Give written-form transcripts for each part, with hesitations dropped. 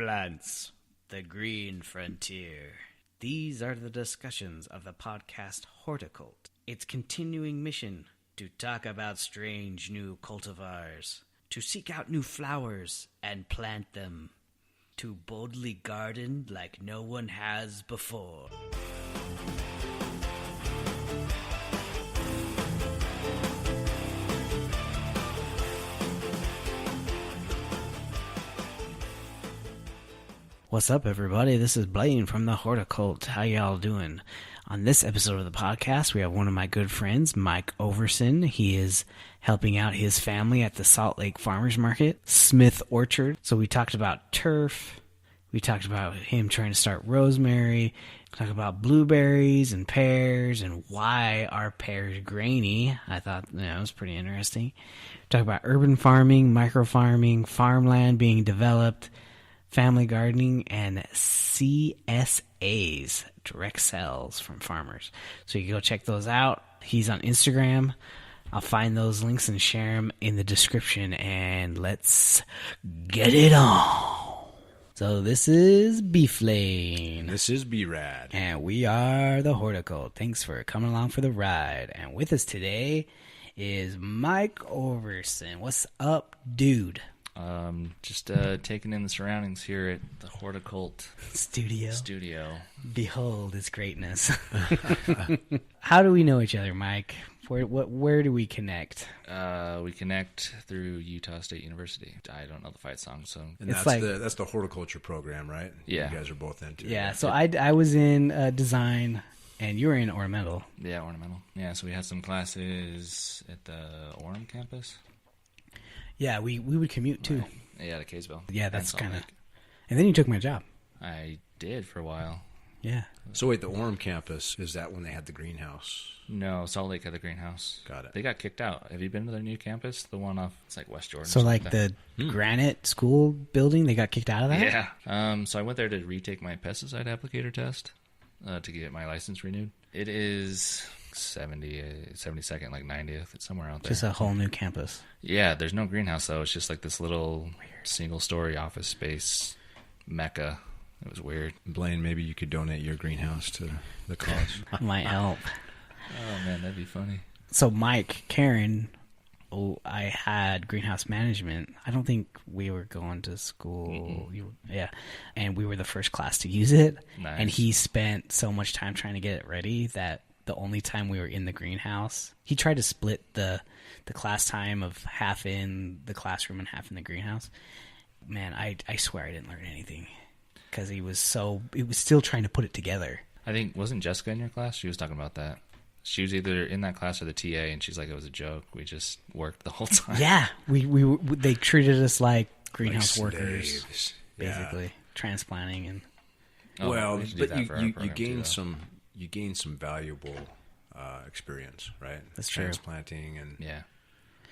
Plants, the green frontier. These are the discussions of the podcast Horticult. Its continuing mission to talk about strange new cultivars, to seek out new flowers and plant them, to boldly garden like no one has before. What's up, everybody? This is Blaine from the Horticult. How y'all doing? On this episode of the podcast, we have one of my good friends, Mike Overson. He is helping out his family at the Salt Lake Farmers Market, Smith Orchard. So we talked about turf. We talked about him trying to start rosemary. We talked about blueberries and pears and why are pears grainy. I thought it was pretty interesting. We talked about urban farming, micro farming, farmland being developed, family gardening, and CSAs, direct sales from farmers. So you can go check those out. He's on Instagram. I'll find those links and share them in the description, and let's get it on. So this is Beef Lane. This is B-Rad. And we are the Horticult. Thanks for coming along for the ride. And with us today is Mike Overson. What's up, dude? Just taking in the surroundings here at the Horticult Studio. Behold its greatness. How do we know each other, Mike? Where do we connect? We connect through Utah State University. I don't know the fight song, so And It's that's the horticulture program, right? Yeah. You guys are both into. Yeah, so I was in design, and you were in ornamental. yeah, ornamental. Yeah, so we had some classes at the Orem campus. Yeah, we would commute too. Yeah, to Kaysville. Yeah, that's And Salt kind of. Lake. And then you took my job. I did for a while. Yeah. So wait, the Orem campus, is that when they had the greenhouse? No, Salt Lake had the greenhouse. Got it. They got kicked out. Have you been to their new campus? The one off, it's like West Jordan. So or like something the granite school building, they got kicked out of that? Yeah. So I went there to retake my pesticide applicator test to get my license renewed. It is 72nd, like 90th. It's somewhere out there. Just a whole new campus. Yeah, there's no greenhouse, though. It's just like this little single-story office space mecca. It was weird. Blaine, maybe you could donate your greenhouse to the cause. Might help. Oh, man, that'd be funny. So Mike, Karen, I had greenhouse management. I don't think we were going to school. Yeah. And we were the first class to use it. Nice. And he spent so much time trying to get it ready that the only time we were in the greenhouse, he tried to split the class time of half in the classroom and half in the greenhouse. Man, I swear I didn't learn anything because he was still trying to put it together. I think, wasn't Jessica in your class? She was talking about that. She was either in that class or the TA, and she's like, it was a joke. We just worked the whole time. Yeah, they treated us like greenhouse Like workers, slaves. basically transplanting and. Well, we should do but that for our you program, gain too, some valuable experience, right? That's true. Transplanting and Yeah.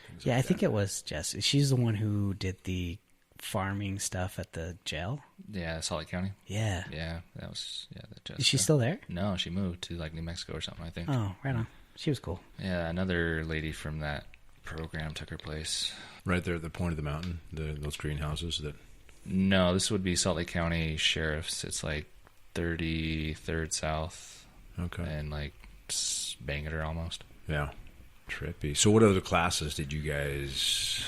things Yeah, like I think that. it was Jess. She's the one who did the farming stuff at the jail. Yeah, Salt Lake County. Yeah. Yeah, that was, that Jessica. Is she still there? No, she moved to like New Mexico or something, I think. Oh, right on. She was cool. Yeah, another lady from that program took her place. Right there at the point of the mountain, those greenhouses that. No, this would be Salt Lake County Sheriff's. It's like 33rd South Okay. and like Bangor almost. Yeah. Trippy. So what other classes did you guys?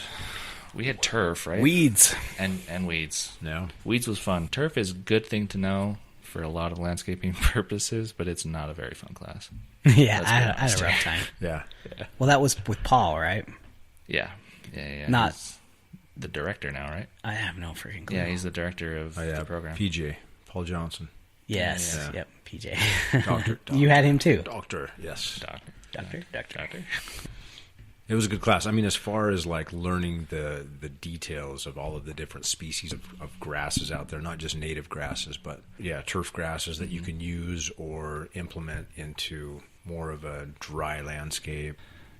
We had turf, right? Weeds. And weeds. No. Weeds was fun. Turf is a good thing to know for a lot of landscaping purposes, but it's not a very fun class. Yeah, Let's I be had honest. a rough time. Yeah. Well, that was with Paul, right? Yeah. Not- He's the director now, right? I have no freaking clue. Yeah, he's the director of Oh, yeah. the program. PJ, Paul Johnson. Yes. Yeah. Yep. PJ. Doctor. You had him too. Doctor. Yes. Doctor. It was a good class. I mean, as far as like learning the details of all of the different species of grasses out there, not just native grasses, but turf grasses that you can use or implement into more of a dry landscape.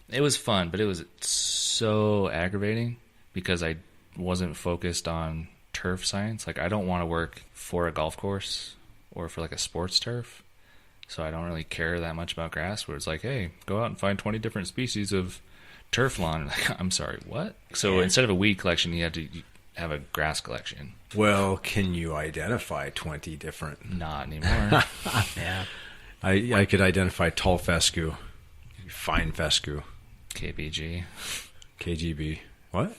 It was fun, but it was so aggravating because I wasn't focused on turf science. Like, I don't want to work for a golf course or for like a sports turf. So I don't really care that much about grass, where it's like, hey, go out and find 20 different species of turf lawn. Like, I'm sorry, what? So instead of a weed collection, you had to have a grass collection. Well, can you identify 20 different? Not anymore. Yeah. I could identify tall fescue, fine fescue, KBG. KGB. What?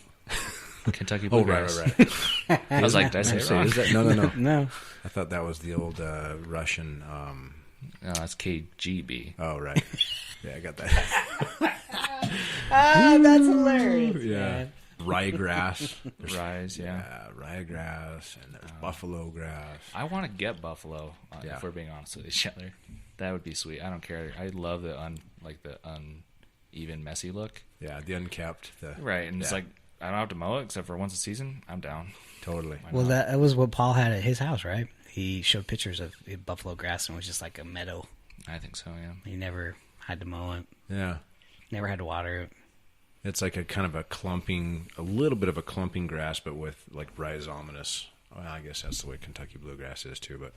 Kentucky Oh, Bluegrass. right. I was like, did I say it wrong? Is that, no. No. I thought that was the old Russian. No, that's KGB. Oh, right. Yeah, I got that. That's hilarious. Yeah. Man. Ryegrass. Rise, yeah. Ryegrass, and there's buffalo grass. I want to get buffalo, Yeah. if we're being honest with each other. That would be sweet. I don't care. I love the uneven, messy look. Yeah, the unkept. Right, and it's yeah. like, I don't have to mow it except for once a season. I'm down. Totally. Why Well, not? that was what Paul had at his house, right? He showed pictures of buffalo grass and it was just like a meadow. I think so, yeah. He never had to mow it. Yeah. Never had to water it. It's like a kind of a little bit of a clumping grass, but with like rhizomatous. Well, I guess that's the way Kentucky bluegrass is too, but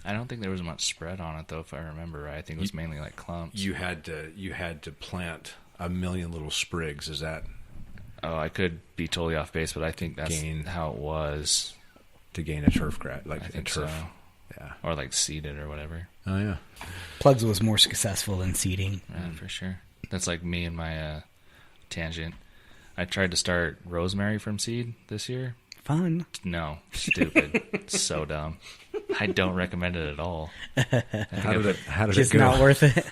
I don't think there was much spread on it, though, if I remember right. I think it was mainly like clumps. you had to plant a million little sprigs. Is that Oh, I could be totally off base, but I think that's Gain. how it was. to gain a turf grass? Like I a think turf. so. Yeah. Or like seeded or whatever. Oh yeah. Plugs was more successful than seeding. Yeah, for sure. That's like me and my tangent. I tried to start rosemary from seed this year. Fun. No, stupid. So dumb. I don't recommend it at all. How did it Just go? not worth it.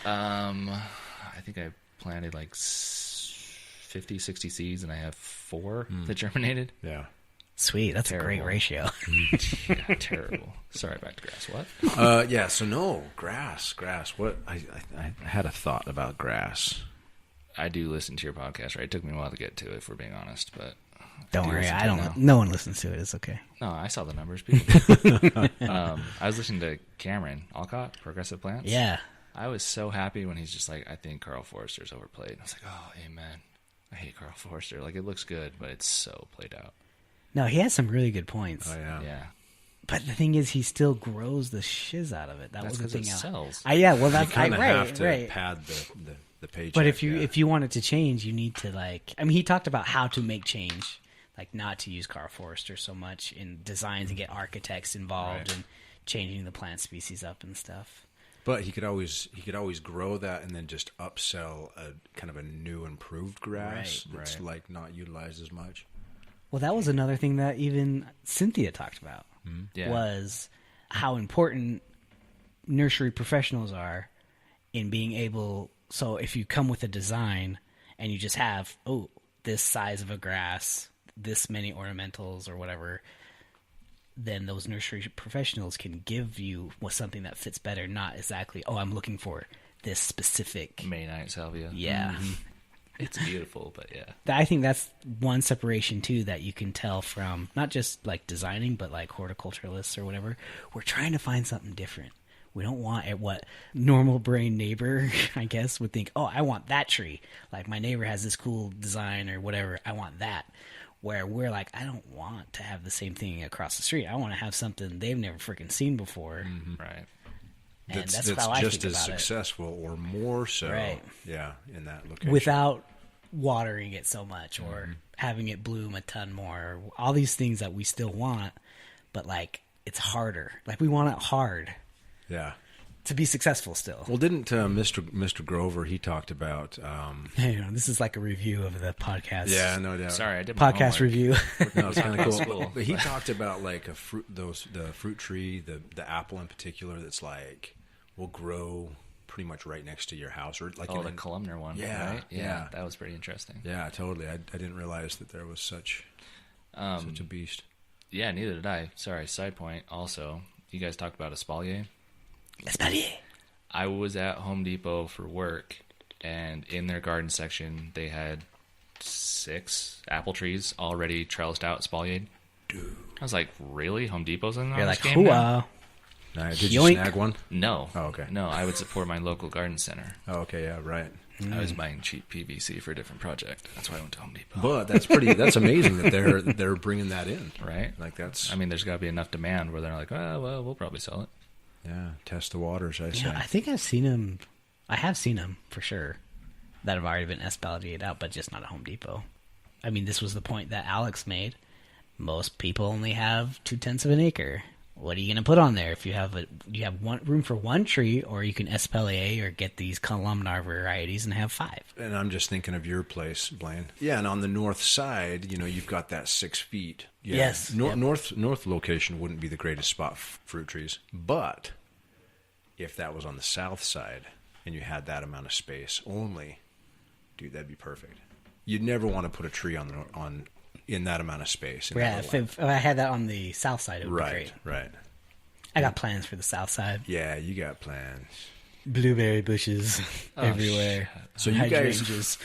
I think I planted like 50, 60 seeds, and I have 4 that germinated. Yeah. Sweet. That's a great Terrible. ratio. Yeah, terrible. Sorry, back to grass. What? Yeah. So no grass. What? I had a thought about grass. I do listen to your podcast, right? It took me a while to get to it, if we're being honest, but Don't do worry. listen I to it don't. now. No one listens to it. It's okay. No, I saw the numbers, people. I was listening to Cameron Alcott, Progressive Plants. Yeah. I was so happy when he's just like, I think Carl Forster's overplayed. I was like, oh, amen. I hate Carl Forster. Like, it looks good, but it's so played out. No, he has some really good points. Oh yeah. Yeah. But the thing is, he still grows the shiz out of it. That That's was the 'cause thing. it sells. Yeah, well, that's You kind of right, have to right. pad the paycheck. But if you yeah. want it to change, you need to he talked about how to make change, like not to use Carl Forster so much in designs and get architects involved Right. and changing the plant species up and stuff. But he could always grow that and then just upsell a kind of a new improved grass Right, that's right. like not utilized as much. Well, that was another thing that even Cynthia talked about Yeah. was how important nursery professionals are in being able. So if you come with a design and you just have this size of a grass, this many ornamentals or whatever, then those nursery professionals can give you something that fits better. Not exactly, I'm looking for this specific. May Night Salvia. Yeah. It's beautiful, but yeah. I think that's one separation too that you can tell from not just like designing, but like horticulturalists or whatever. We're trying to find something different. We don't want what normal brain neighbor, I guess, would think. Oh, I want that tree. Like my neighbor has this cool design or whatever. I want that. Where we're like, I don't want to have the same thing across the street. I want to have something they've never freaking seen before. Right. And that's that's how I just think as about it. successful or more so. Right. Yeah, in that location. Without watering it so much or having it bloom a ton more, or all these things that we still want, but like it's harder. Like we want it hard Yeah. to be successful still. Well, didn't Mr. Grover, he talked about This is like a review of the podcast. yeah, no doubt. Sorry, I did my Podcast homework. review. No, it's kind of cool. School. But he talked about like the fruit tree, the apple in particular, that's like will grow pretty much right next to your house, or like The columnar one. Yeah, Right? yeah. That was pretty interesting. Yeah, totally. I didn't realize that there was such a beast. Yeah, neither did I. Sorry, side point. Also, you guys talked about espalier. Espalier. I was at Home Depot for work, and in their garden section, they had 6 apple trees already trellised out, espaliered. Dude. I was like, really? Home Depot's in You're this like, game now? Did you Yoink. snag one? No. Oh, okay. No, I would support my local garden center. Oh, okay, yeah, right. I was buying cheap PVC for a different project. That's why I went to Home Depot. But that's amazing that they're bringing that in. Right? Like that's I mean, there's got to be enough demand where they're like, oh, well, we'll probably sell it. yeah, test the waters, I say. Yeah, I think I've seen them. I have seen them for sure that have already been espaliered out, but just not at Home Depot. I mean, this was the point that Alex made Most people only have 2/10 of an acre. What are you going to put on there? If you have one room for one tree, or you can espalier or get these columnar varieties and have 5. And I'm just thinking of your place, Blaine. Yeah, and on the north side, you've got that 6 feet. Yeah. Yes. Yep. North location wouldn't be the greatest spot for fruit trees. But if that was on the south side and you had that amount of space only, dude, that'd be perfect. You'd never want to put a tree in that amount of space. Yeah, if I had that on the south side, it would be great. Right. I got plans for the south side. Yeah, you got plans. Blueberry bushes everywhere. So you hydrangeas.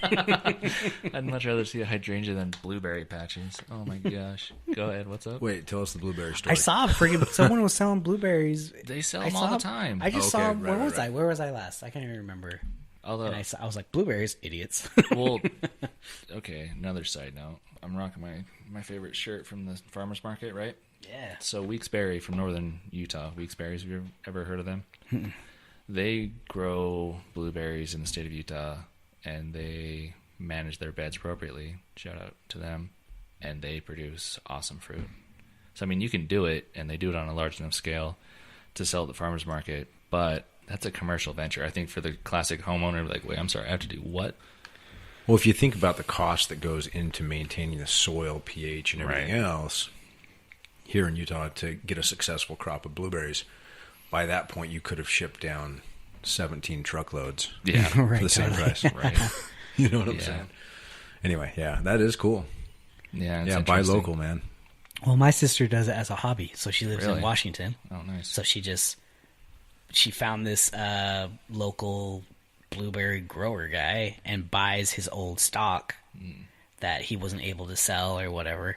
I'd much rather see a hydrangea than blueberry patches. Oh my gosh. Go ahead. What's up? Wait, tell us the blueberry story. I saw someone was selling blueberries. They sell them all the time. I just saw them. Right, Where was I last? I can't even remember. Although, And I was like, blueberries, idiots. well, okay, another side note. I'm rocking my favorite shirt from the farmers market, right? Yeah. So Weeksberry from northern Utah. Weeksberries, have you ever heard of them? They grow blueberries in the state of Utah, and they manage their beds appropriately. Shout out to them. And they produce awesome fruit. So, I mean, you can do it, and they do it on a large enough scale to sell at the farmer's market, but that's a commercial venture. I think for the classic homeowner, like, wait, I'm sorry, I have to do what? Well, if you think about the cost that goes into maintaining the soil, pH, and everything else, here in Utah, to get a successful crop of blueberries, by that point you could have shipped down 17 truckloads for the same price. Right. You know what I'm saying? Anyway, yeah, that is cool. Yeah, buy local, man. Well, my sister does it as a hobby. So she lives in Washington. Oh, nice. So she found this local blueberry grower guy and buys his old stock that he wasn't able to sell or whatever.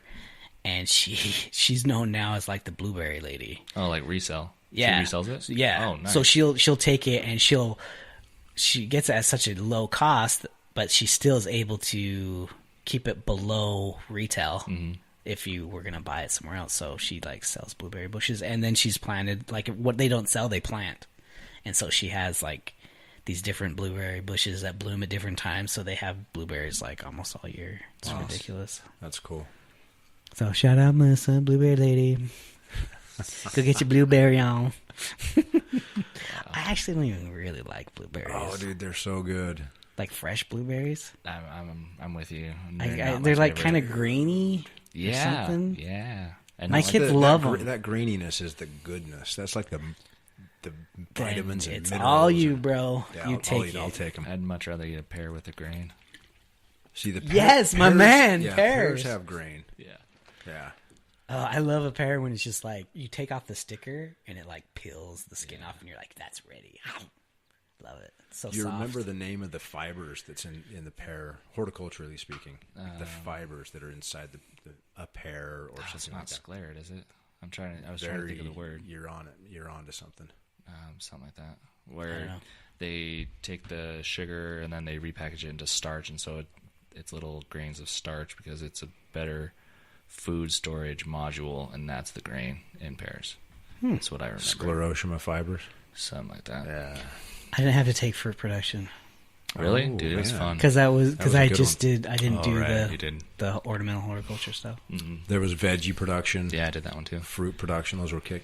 And she's known now as like the blueberry lady. Oh, like resell. Yeah. She resells it? Yeah. Oh, nice. So she'll take it and she gets it at such a low cost, but she still is able to keep it below retail if you were going to buy it somewhere else. So she like sells blueberry bushes, and then she's planted like what they don't sell, they plant. And so she has like these different blueberry bushes that bloom at different times. So they have blueberries like almost all year. It's ridiculous. That's cool. So shout out Melissa, blueberry lady. Go get your blueberry on. I actually don't even really like blueberries. Oh, dude, they're so good. Like fresh blueberries. I'm with you. They're like kind of grainy. Yeah. Or something. Yeah. And my kids love them. That graininess is the goodness. That's like the vitamins and it's minerals. all you, bro. Yeah, you take it. I'll take them. I'd much rather eat a pear with a grain. See the yes, my man. Yeah, pears have grain. Yeah. I love a pear when it's just like you take off the sticker and it like peels the skin off, and you're like, that's ready. Love it. It's so you soft. Remember the name of the fibers that's in the pear, horticulturally speaking? The fibers that are inside a pear or something it's like not that. sclerid, is it? I was trying to think of the word. You're on it. You're on to something. Something like that. Where they take the sugar and then they repackage it into starch, and so it's little grains of starch because it's a better food storage module, and that's the grain in pears. That's what I remember. Sclerotium fibers. Something like that. Yeah. I didn't have to take fruit production. Really? Oh, dude, it was man. fun. Because I You didn't do did. the ornamental horticulture stuff. Mm-hmm. There was veggie production. Yeah, I did that one too. Fruit production. Those were kicking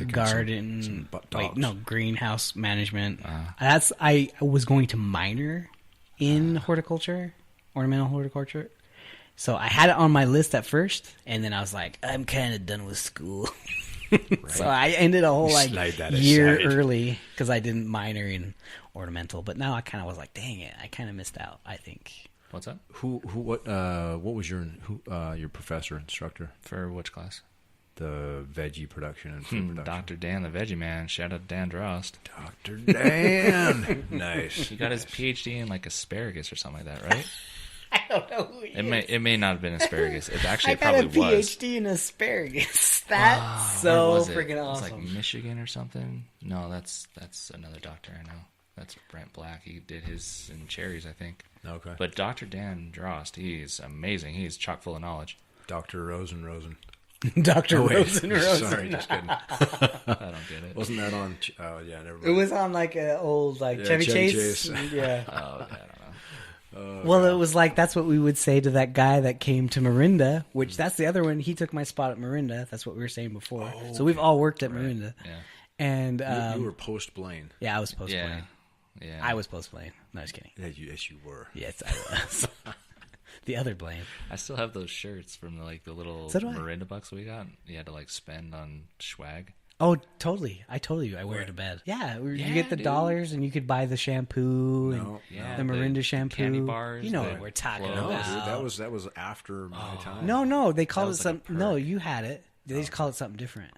Garden. some dogs. Greenhouse management. I was going to minor in horticulture, ornamental horticulture. So I had it on my list at first, and then I was like, I'm kind of done with school. Right. So I ended a whole year early because I didn't minor in ornamental. But now I kind of was like, dang it, I kind of missed out, I think. What's that? What was your professor, instructor? For which class? The veggie production and fruit production. Dr. Dan, the veggie man. Shout out to Dan Drost. Dr. Dan. Nice. He got his PhD in like asparagus or something like that, right? I don't know who he is. It may not have been asparagus. It actually I got probably a was. PhD in asparagus. That's so freaking awesome. It's like Michigan or something. No, that's another doctor I know. That's Brent Black. He did his in cherries, I think. Okay. But Dr. Dan Drost, he's amazing. He's chock full of knowledge. Dr. Rosen. Dr. Rosen. Sorry, just kidding. I don't get it. Wasn't that on? Oh, yeah, never mind. It was on like an old Chevy Chase. Chase. Yeah. Oh, I don't know. Well, it was like that's what we would say to that guy that came to Marinda, which that's the other one. He took my spot at Marinda. That's what we were saying before. Oh, so we've all worked at Right. Marinda. Yeah. And You were post Blaine. yeah, I was post Yeah. Blaine. Yeah. I was post Blaine. No, just kidding. Yes, you were. Yes, I was. The other Blaine. I still have those shirts from the little So do I. Marinda bucks we got. You had to like spend on swag. Oh, totally. I told you I wear it to bed. Yeah, you Yeah, get the dude. dollars and you could buy the shampoo and Yeah, the Marinda the shampoo. candy bars, you know the what we're talking clothes. No, about. dude, that was after my time. No, they called it was like a something. No, perk. you had it. They just called it something different.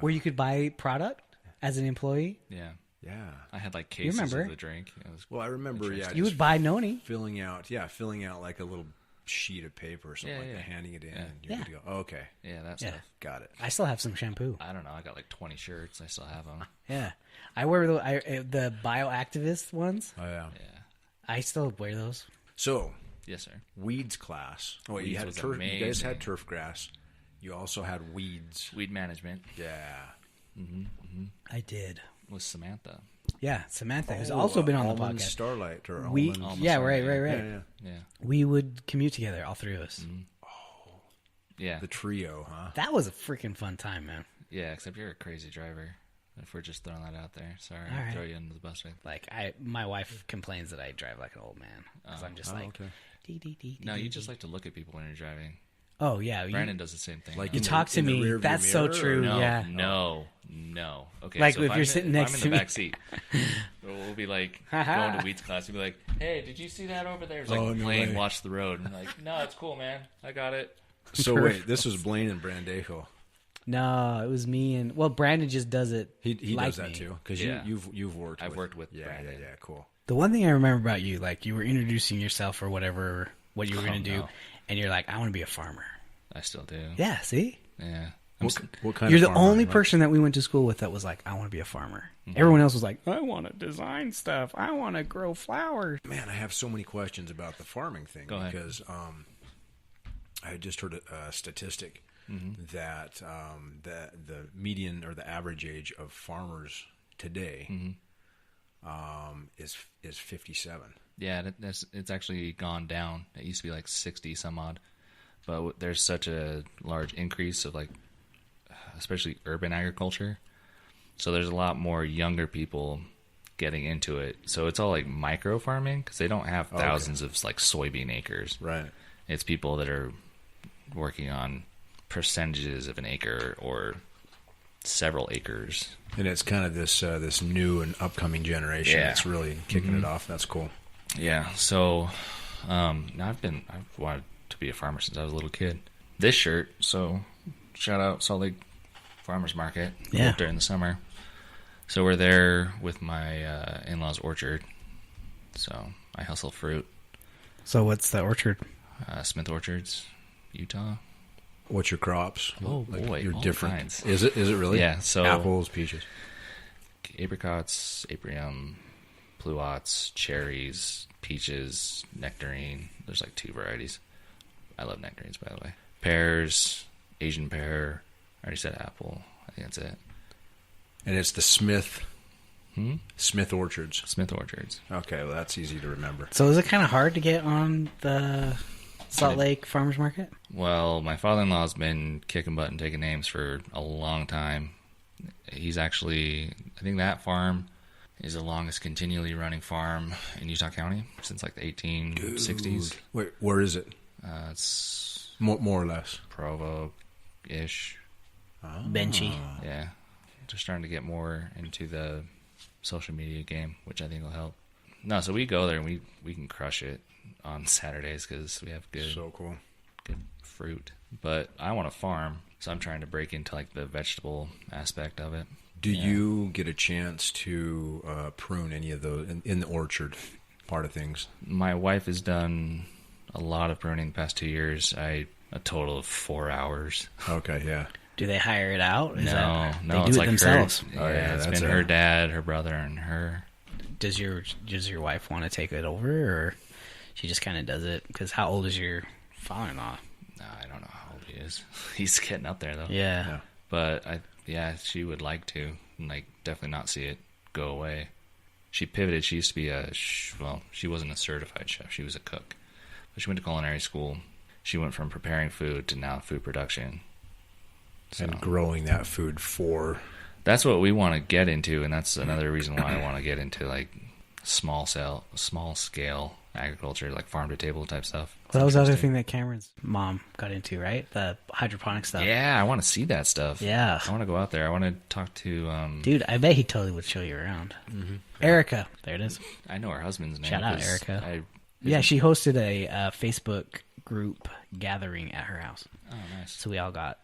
Where you could buy product as an employee. Yeah. Yeah. I had like cases remember? of the drink. It was Well, I remember. Yeah, You just would buy Noni. filling out like a little sheet of paper or something Yeah, like yeah. that, handing it in, Yeah. and you're Yeah. good to go. Oh, okay, yeah, that Yeah. stuff. got it. I still have some shampoo. I don't know. I got like 20 shirts. I still have them. Yeah, I wear the bioactivist ones. Oh yeah. Yeah. I still wear those. So Yes, sir. weeds class. Oh, wait, you Weeds had was turf. You guys had amazing. turf grass. You also had weeds. Weed management Yeah. I did. with Samantha. Yeah, Samantha, who's also been on the Almond podcast. Starlight or We almond. yeah, Almond right. Yeah, yeah. Yeah. We would commute together, all three of us. Yeah. The trio, huh? That was a freaking fun time, man. Yeah, except you're a crazy driver. If we're just throwing that out there. Sorry, All I'll right. throw you under the bus. Right? Like my wife complains that I drive like an old man because I'm just like, okay. dee, dee, dee, No, dee, you dee. just like to look at people when you're driving. Oh yeah, Brandon does the same thing. Like though. you in the- talk to in the me. rearview That's so mirror, or- true. No, Yeah. no. Okay, Like so if I'm you're in- sitting if next I'm to in the me. back seat. We'll be like going to Weeds class. We'll be like, "Hey, did you see that over there?" It's like Oh, no Blaine, way. watch the road. And I'm like, "No, it's cool, man. I got it." So wait, this was Blaine and Brandejo. No, it was me and Brandon just does it. He like does that me. too because Yeah. you've worked. I've worked with yeah, Brandon. yeah, cool. The one thing I remember about you, like you were introducing yourself or whatever, what you were going to do, no. and you're like, I want to be a farmer. I still do. Yeah, see? Yeah. What kind You're of the farmer, only right? person that we went to school with that was like, I want to be a farmer. Everyone else was like, I want to design stuff. I want to grow flowers. Man, I have so many questions about the farming thing Go ahead. because I had just heard a statistic that the median or the average age of farmers today is 57. Yeah, it's actually gone down. It used to be like 60 some odd, but there's such a large increase of like, especially urban agriculture. So there's a lot more younger people getting into it. So it's all like micro farming because they don't have thousands of like soybean acres. Right. It's people that are working on percentages of an acre or several acres. And it's kind of this new and upcoming generation Yeah. that's really kicking it off. That's cool. Yeah, so now I've wanted to be a farmer since I was a little kid. This shirt, so shout out Salt Lake Farmers Market Yeah. during the summer. So we're there with my in-laws' orchard. So I hustle fruit, So what's the orchard? Smith Orchards, Utah. What's your crops? Oh, boy, you're all different. kinds. Is it really? Yeah, so apples, peaches. apricots, aprium, pluots, cherries, peaches, nectarine. There's like 2 varieties. I love nectarines, by the way. Pears, Asian pear. I already said apple. I think that's it. And it's the Smith Orchards. Smith Orchards. Okay, well that's easy to remember. So is it kind of hard to get on the Salt Lake Farmers Market? Well, my father-in-law's been kicking butt and taking names for a long time. He's actually, I think that farm is the longest continually running farm in Utah County since like the 1860s. Wait, where is it? It's More or less. Provo-ish. Benchy. Yeah. Just trying to get more into the social media game, which I think will help. No, so we go there and we can crush it on Saturdays because we have good So cool. fruit. But I want to farm, so I'm trying to break into like the vegetable aspect of it. Do you get a chance to prune any of those in the orchard part of things? My wife has done a lot of pruning the past 2 years. A total of 4 hours. Okay, yeah. Do they hire it out? No, They do it's it like themselves. Her, Oh, yeah, it's that's been a- her dad, her brother, and her. Does your wife want to take it over, or she just kind of does it? Because how old is your father-in-law? I don't know how old he is. He's getting up there though. Yeah. But she would like to, like, definitely not see it go away. She pivoted. She used to be she wasn't a certified chef. She was a cook. But she went to culinary school. She went from preparing food to now food production. So, and growing that food for... That's what we want to get into, and that's another reason why I want to get into like small scale agriculture, like farm to table type stuff. Well, that was the other thing that Cameron's mom got into, right? The hydroponic stuff. Yeah, I want to see that stuff. Yeah. I want to go out there. I want to talk to... Dude, I bet he totally would show you around. Mm-hmm. Erica. There it is. I know her husband's name. Shout out, Erica. Yeah, she hosted a Facebook group gathering at her house. Oh, nice. So we all got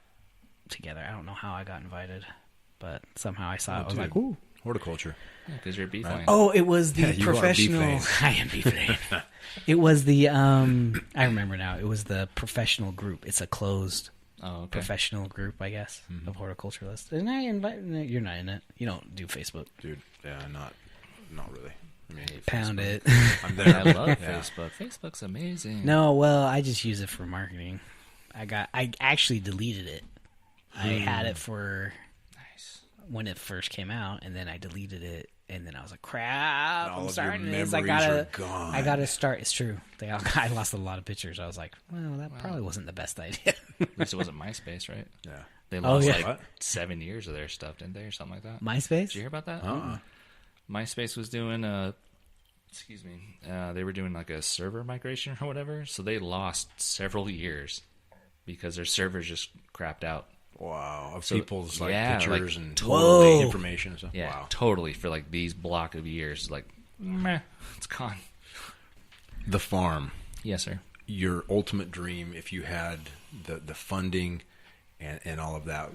together. I don't know how I got invited, but somehow I saw it. I was dude. like, ooh. Horticulture. Yeah, because you're beef lane. Oh, it was the you professional... are beef lane. I am beef lane. It was the... I remember now. It was the professional group. It's a closed professional group, I guess, of horticulturalists. And I invite... You're not in it. You don't do Facebook. Dude, yeah, not really. I mean, Pound Facebook. it. I'm there. I love Facebook. Facebook's amazing. No, well, I just use it for marketing. I actually deleted it. I had it for when it first came out, and then I deleted it, and then I was like, "Crap! All I'm of starting your this. memories are gone. I gotta start." It's true. I lost a lot of pictures. I was like, "Well, that probably wasn't the best idea." At least it wasn't MySpace, right? Yeah. They lost yeah. like 7 years of their stuff, didn't they, or something like that? MySpace? Did you hear about that? Uh-uh. MySpace was doing they were doing like a server migration or whatever, so they lost several years because their servers just crapped out. Wow. Of So, people's yeah, pictures like, and totally. information and stuff. Yeah, Wow. totally. For like these block of years, like, meh, it's gone. The farm. Yes, sir. Your ultimate dream, if you had the funding and all of that,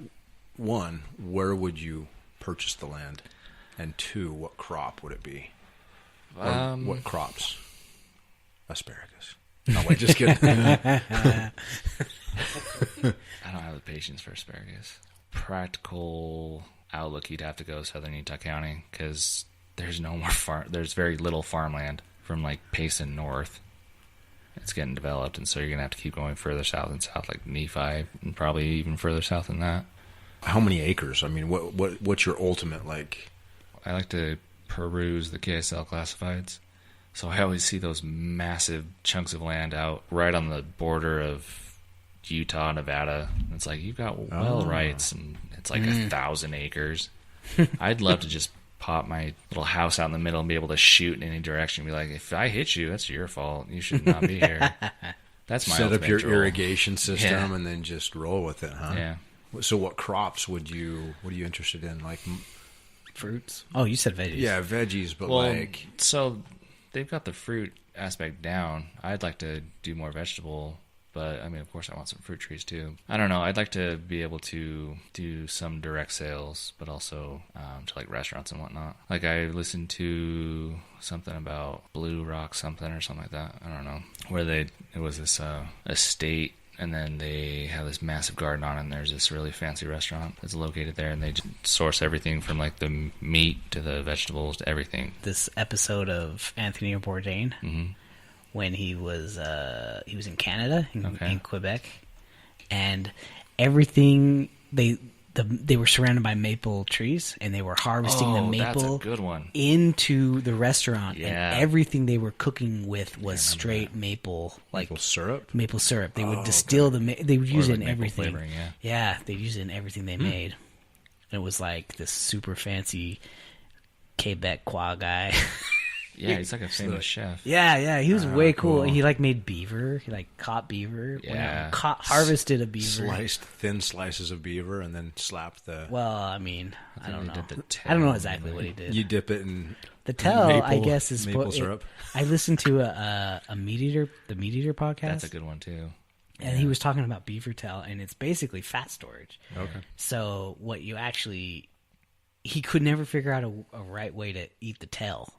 one, where would you purchase the land? And two, what crop would it be? Or what crops? Asparagus. No, wait, just kidding. I don't have the patience for asparagus. Practical outlook, you'd have to go Southern Utah County because there's no more there's very little farmland from like Payson north. It's getting developed, and so you're gonna have to keep going further south and south, like Nephi, and probably even further south than that. How many acres? I mean, what's your ultimate like? I like to peruse the KSL classifieds, so I always see those massive chunks of land out right on the border of Utah, Nevada. It's like you've got well rights, and it's like 1,000 acres. I'd love to just pop my little house out in the middle and be able to shoot in any direction. Be like, if I hit you, that's your fault. You should not be here. That's my Set up your goal. irrigation system Yeah. and then just roll with it, huh? Yeah. So, what crops what are you interested in? Like Fruits. Oh, you said veggies. Yeah, veggies, but Well, like so they've got the fruit aspect down. I'd like to do more vegetable, but I mean, of course, I want some fruit trees too. I don't know. I'd like to be able to do some direct sales, but also to like restaurants and whatnot. Like I listened to something about Blue Rock something or something like that. I don't know where it was this estate. And then they have this massive garden on it, and there's this really fancy restaurant that's located there, and they just source everything from like the meat to the vegetables to everything. This episode of Anthony Bourdain, when he was in Canada, in Quebec, and everything they were surrounded by maple trees, and they were harvesting the maple that's a good one. into the restaurant, Yeah. and everything they were cooking with was straight maple, like maple syrup. maple syrup. They would distill they would use Or it like in maple everything. flavoring, yeah. Yeah, they'd use it in everything they made. And it was like this super fancy Quebecois guy. Yeah, he's like a famous chef. Yeah, he was way cool. cool. He like made beaver. He like caught beaver. Yeah. Harvested a beaver. Sliced thin slices of beaver and then slapped the. Well, I mean, I think don't they know. did the I don't know tail. exactly what he did. You dip it in The tail, I maple- guess, is maple syrup. I listened to the Meat Eater podcast. That's a good one too. And he was talking about beaver tail, and it's basically fat storage. Okay. So what you actually, he could never figure out a right way to eat the tail,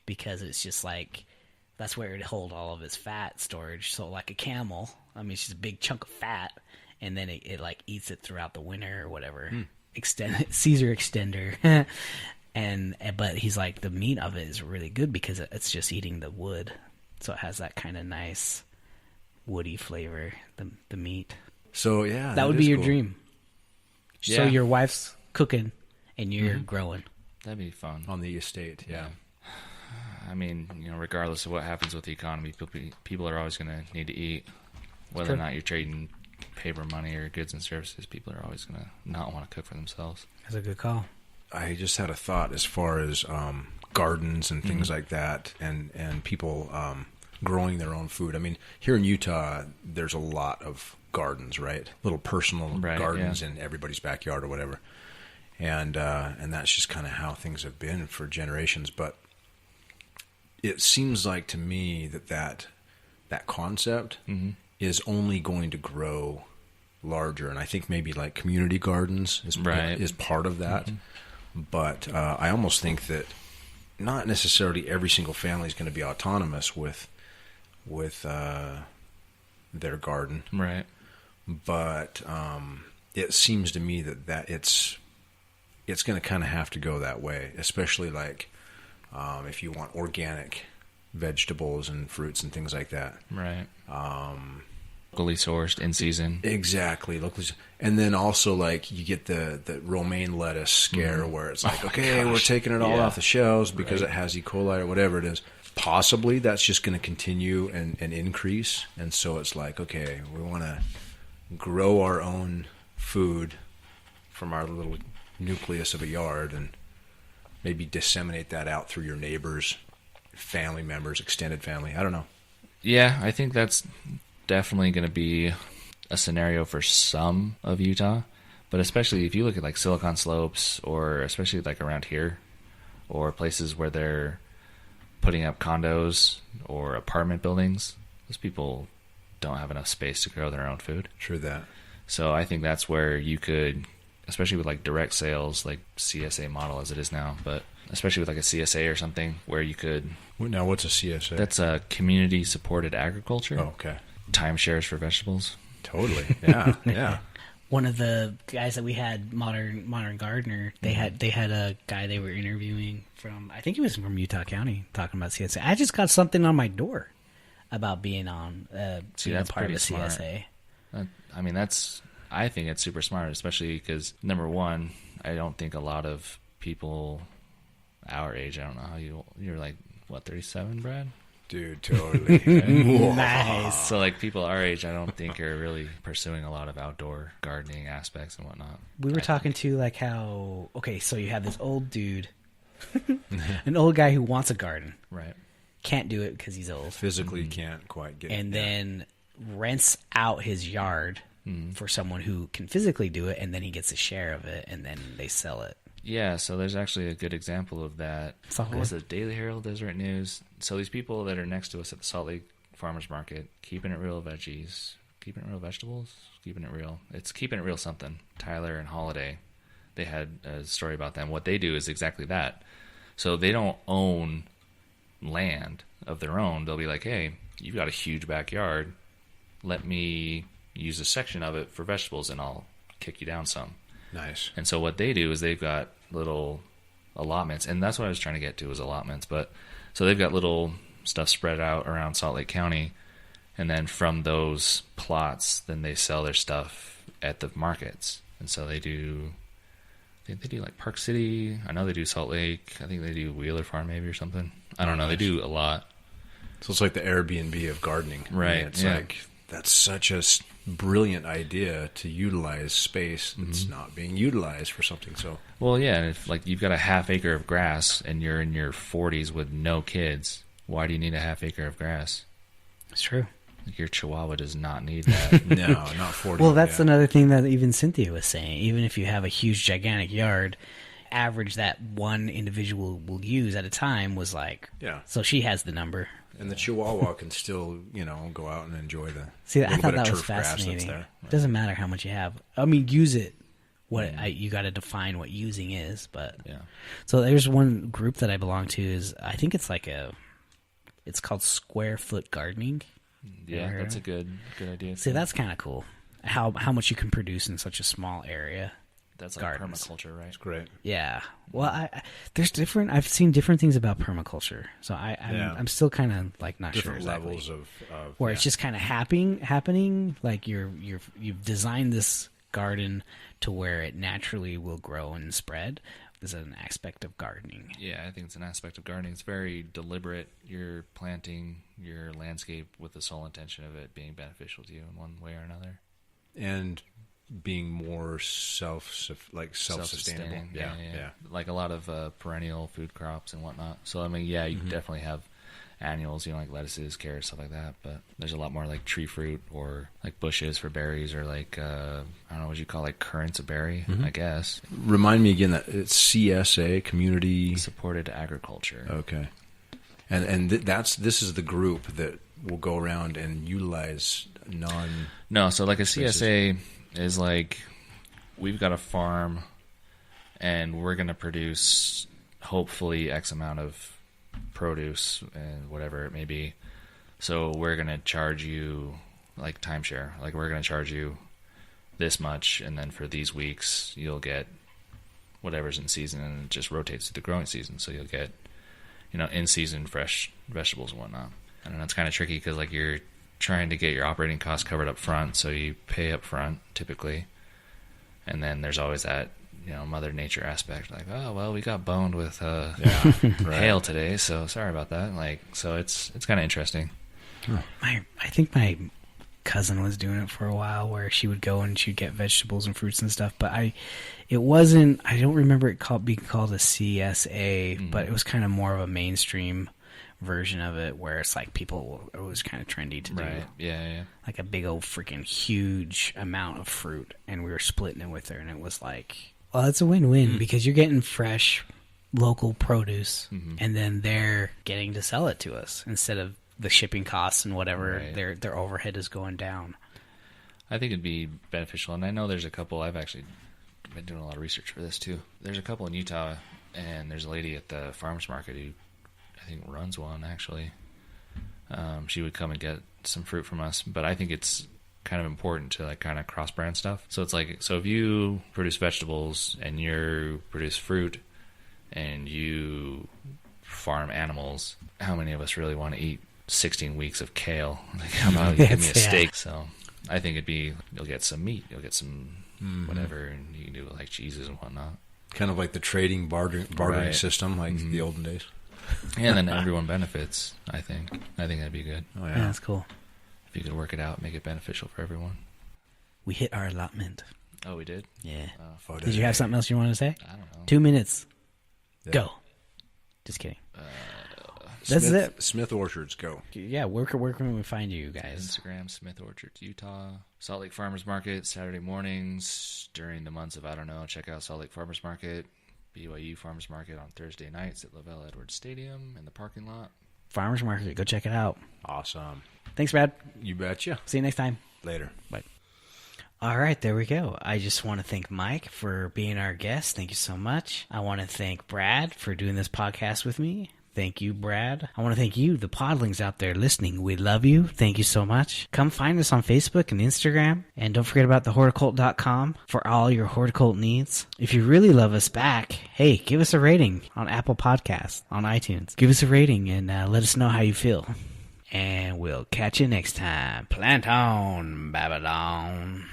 because it's just like, that's where it'd hold all of his fat storage. So like a camel, I mean, it's just a big chunk of fat, and then it like eats it throughout the winter or whatever. Caesar extender. But he's like, the meat of it is really good because it's just eating the wood. So it has that kind of nice woody flavor, the meat. So yeah, That would be is your cool. dream. So Yeah. your wife's cooking and you're growing. That'd be fun. on the estate. Yeah. I mean, regardless of what happens with the economy, people are always going to need to eat. Whether or not you're trading paper money or goods and services, people are always going to not want to cook for themselves. That's a good call. I just had a thought as far as gardens and things like that, and people growing their own food. I mean, here in Utah, there's a lot of gardens, right? Little personal gardens in everybody's backyard or whatever, and that's just kind of how things have been for generations. But it seems like to me that concept is only going to grow larger, and I think maybe like community gardens is part of that. But I almost think that not necessarily every single family is going to be autonomous with their garden, right? But it seems to me that it's going to kind of have to go that way, especially like if you want organic vegetables and fruits and things like that, right? Locally sourced, in season, exactly. Locally, and then also like you get the romaine lettuce scare where it's like, we're taking it all off the shelves because it has E. coli or whatever it is. Possibly that's just going to continue and increase, and so it's like, okay, we want to grow our own food from our little nucleus of a yard and maybe disseminate that out through your neighbors, family members, extended family. I don't know. Yeah, I think that's definitely going to be a scenario for some of Utah, but especially if you look at like Silicon Slopes, or especially like around here, or places where they're putting up condos or apartment buildings, those people don't have enough space to grow their own food. True that. So I think that's where you could, especially with like direct sales, like CSA model as it is now, but especially with like a CSA or something where you could... Now what's a CSA? That's a community supported agriculture. Oh, okay. Timeshares for vegetables. Totally. Yeah. Yeah. One of the guys that we had, Modern Gardener, they had a guy they were interviewing from, I think he was from Utah County, talking about CSA. I just got something on my door about being on that's part of the smart. CSA. I think it's super smart, especially because, number one, I don't think a lot of people our age, I don't know how you're like, what, 37, Brad? Dude, totally. Nice. So, like, people our age, I don't think are really pursuing a lot of outdoor gardening aspects and whatnot. We were talking to, like, how... Okay, so you have this old dude, an old guy who wants a garden. Right. Can't do it because he's old. Physically can't quite get it. And then rents out his yard for someone who can physically do it, and then he gets a share of it, and then they sell it. Yeah, so there's actually a good example of that. Was it Daily Herald, Deseret News? So these people that are next to us at the Salt Lake Farmers Market, keeping it real veggies, keeping it real vegetables, keeping it real. It's keeping it real something. Tyler and Holiday, they had a story about them. What they do is exactly that. So they don't own land of their own. They'll be like, hey, you've got a huge backyard. Let me use a section of it for vegetables, and I'll kick you down some. Nice. And so what they do is they've got little allotments, and that's what I was trying to get to, was allotments. But so they've got little stuff spread out around Salt Lake County, and then from those plots, then they sell their stuff at the markets. And so they do, I think they do like Park City. I know they do Salt Lake. I think they do Wheeler Farm maybe or something. I don't know. They do a lot. So it's like the Airbnb of gardening. Right. I mean, it's like, that's such a brilliant idea to utilize space that's not being utilized for something. So well, yeah, if like you've got a half acre of grass and you're in your 40s with no kids, why do you need a half acre of grass? It's true. Like your Chihuahua does not need that. No, not 40. Well, that's another thing that even Cynthia was saying. Even if you have a huge, gigantic yard, average that one individual will use at a time was like... Yeah. So she has the number. And the Chihuahua can still, go out and enjoy the See, I thought bit of that was turf grass fascinating. that's there. It doesn't matter how much you have. I mean, use it. You got to define what using is, but yeah. So there's one group that I belong to. Is I think it's like it's called Square Foot Gardening. Yeah, that's a good idea. See, that's kind of cool. How much you can produce in such a small area. That's like gardens. Permaculture, right? It's great. Yeah. Well, I've seen different things about permaculture, so I'm still kind of like not different sure exactly. levels of where it's just kind of happening. Like you've designed this garden to where it naturally will grow and spread is an aspect of gardening. Yeah, I think it's an aspect of gardening. It's very deliberate. You're planting your landscape with the sole intention of it being beneficial to you in one way or another. And being more self-sustainable. Yeah. Like a lot of perennial food crops and whatnot. So, I mean, yeah, you definitely have annuals, like lettuces, carrots, stuff like that. But there's a lot more like tree fruit or like bushes for berries or like, I don't know what you call like currants a berry, I guess. Remind me again that it's CSA, Community Supported Agriculture. Okay. And this is the group that will go around and utilize No, so like a CSA is like, we've got a farm and we're going to produce hopefully X amount of produce and whatever it may be. So we're going to charge you like timeshare. Like we're going to charge you this much, and then for these weeks you'll get whatever's in season, and it just rotates to the growing season. So you'll get, in season fresh vegetables and whatnot. I don't know, it's kind of tricky because like you're trying to get your operating costs covered up front, so you pay up front typically, and then there's always that Mother Nature aspect, like, oh well, we got boned with hail today, so sorry about that. Like, so it's kind of interesting. I think my cousin was doing it for a while, where she would go and she'd get vegetables and fruits and stuff, but I don't remember it being called a CSA, but it was kind of more of a mainstream version of it, where it's like it was kind of trendy to do. Yeah. Like a big old freaking huge amount of fruit, and we were splitting it with her, and it was like, well, it's a win-win because you're getting fresh local produce, and then they're getting to sell it to us instead of the shipping costs and whatever. Their overhead is going down. I think it'd be beneficial, and I know there's a couple. I've actually been doing a lot of research for this too. There's a couple in Utah, and there's a lady at the farmers market who I think runs one actually. She would come and get some fruit from us, but I think it's kind of important to like kind of cross brand stuff. So it's like, so if you produce vegetables and you produce fruit and you farm animals, how many of us really want to eat 16 weeks of kale? Like, how about you give me a steak? So I think you'll get some meat, you'll get some whatever, and you can do like cheeses and whatnot. Kind of like the trading bartering system, like the olden days. And then everyone benefits, I think. I think that'd be good. Oh, Yeah, that's cool. If you could work it out, make it beneficial for everyone. We hit our allotment. Oh, we did? Yeah. Oh, did you have something else you wanted to say? I don't know. 2 minutes. Yeah. Go. Just kidding. That's it. Smith Orchards, go. Yeah, where can we find you guys? Instagram, Smith Orchards, Utah. Salt Lake Farmers Market, Saturday mornings during the months of, I don't know, check out Salt Lake Farmers Market. BYU Farmers Market on Thursday nights at Lavelle Edwards Stadium in the parking lot. Farmers Market, go check it out. Awesome. Thanks, Brad. You betcha. See you next time. Later. Bye. All right, there we go. I just want to thank Mike for being our guest. Thank you so much. I want to thank Brad for doing this podcast with me. Thank you, Brad. I want to thank you, the podlings out there listening. We love you. Thank you so much. Come find us on Facebook and Instagram. And don't forget about thehorticult.com for all your horticult needs. If you really love us back, hey, give us a rating on Apple Podcasts, on iTunes. Give us a rating and let us know how you feel. And we'll catch you next time. Plant on, Babylon.